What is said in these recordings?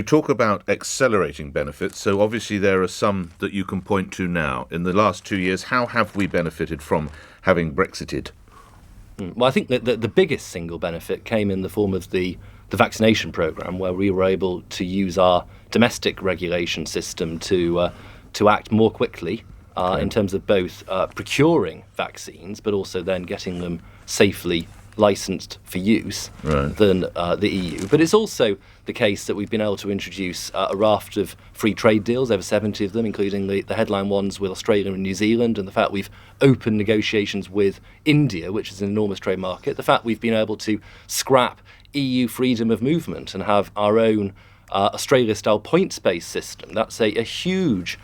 You talk about accelerating benefits, so obviously there are some that you can point to now. In the last 2 years, how have we benefited from having Brexited? Well, I think that the biggest single benefit came in the form of the vaccination programme, where we were able to use our domestic regulation system to act more quickly in terms of both procuring vaccines, but also then getting them safely licensed for use than the EU. But it's also the case that we've been able to introduce a raft of free trade deals, over 70 of them, including the headline ones with Australia and New Zealand, and the fact we've opened negotiations with India, which is an enormous trade market, the fact we've been able to scrap EU freedom of movement and have our own Australia-style points-based system. That's a huge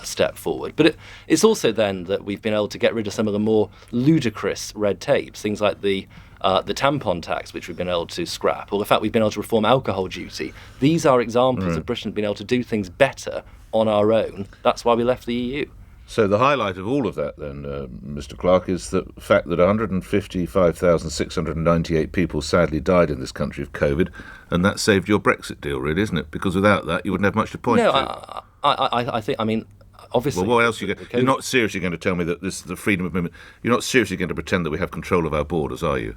step forward. But it's also then that we've been able to get rid of some of the more ludicrous red tapes, things like the tampon tax, which we've been able to scrap, or the fact we've been able to reform alcohol duty. These are examples of Britain being able to do things better on our own. That's why we left the EU. So the highlight of all of that then, Mr. Clarke, is the fact that 155,698 people sadly died in this country of COVID, and that saved your Brexit deal, really, isn't it? Because without that, you wouldn't have much to point to. I think, obviously... Well, what else are you going to... You're not seriously going to tell me that the freedom of movement... You're not seriously going to pretend that we have control of our borders, are you?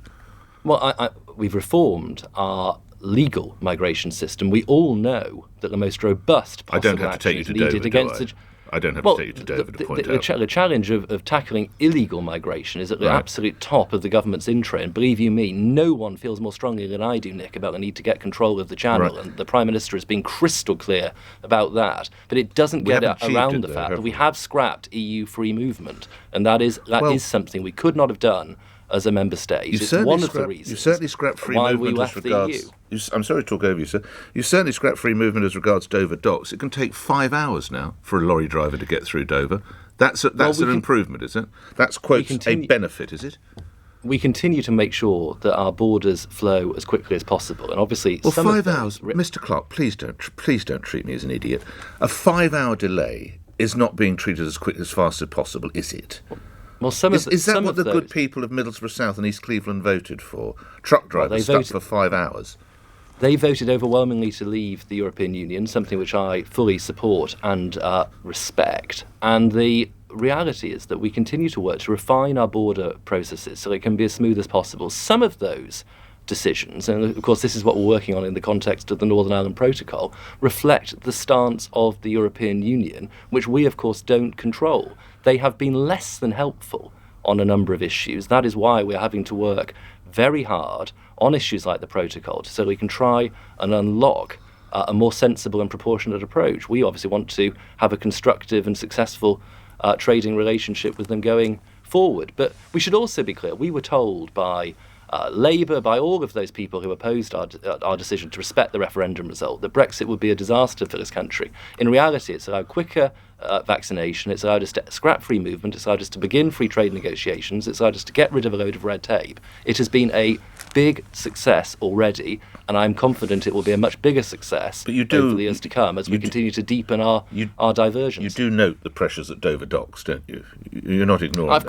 Well, we've reformed our legal migration system. We all know that the most robust possible action is needed against the... I don't have to take you to Dover to point out. The challenge of tackling illegal migration is at the absolute top of the government's intro. And believe you me, no one feels more strongly than I do, Nick, about the need to get control of the channel. And the Prime Minister has been crystal clear about that. But it doesn't get around the fact that we have scrapped EU free movement. And that is something we could not have done as a member state. It's one of the reasons you certainly scrapped free why movement we left as regards... the EU. I'm sorry to talk over you, sir. You certainly scrapped free movement as regards Dover docks. It can take 5 hours now for a lorry driver to get through Dover. That's an improvement, is it? That's, quote, a benefit, is it? We continue to make sure that our borders flow as quickly as possible, and obviously... Well, 5 hours... Mr. Clarke, please don't treat me as an idiot. A 5-hour delay is not being treated as quick as fast as possible, is it? Well, is that what the good people of Middlesbrough South and East Cleveland voted for? Truck drivers stuck for 5 hours. They voted overwhelmingly to leave the European Union, something which I fully support and respect. And the reality is that we continue to work to refine our border processes so it can be as smooth as possible. Some of those decisions, and of course this is what we're working on in the context of the Northern Ireland Protocol, reflect the stance of the European Union, which we of course don't control. They have been less than helpful on a number of issues. That is why we're having to work very hard on issues like the protocol so we can try and unlock a more sensible and proportionate approach. We obviously want to have a constructive and successful trading relationship with them going forward. But we should also be clear, we were told by Labour, by all of those people who opposed our decision to respect the referendum result, that Brexit would be a disaster for this country. In reality, it's allowed quicker vaccination, it's allowed us to scrap free movement, it's allowed us to begin free trade negotiations, it's allowed us to get rid of a load of red tape. It has been a big success already, and I'm confident it will be a much bigger success over the years to come as we continue to deepen our diversions. You do note the pressures at Dover docks, don't you? You're not ignoring those. Of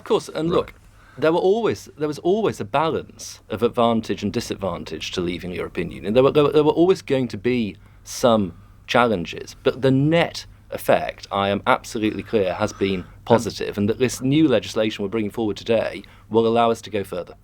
course. And look, there was always a balance of advantage and disadvantage to leaving the European Union. There were always going to be some challenges, but the net effect, I am absolutely clear, has been positive, and that this new legislation we're bringing forward today will allow us to go further.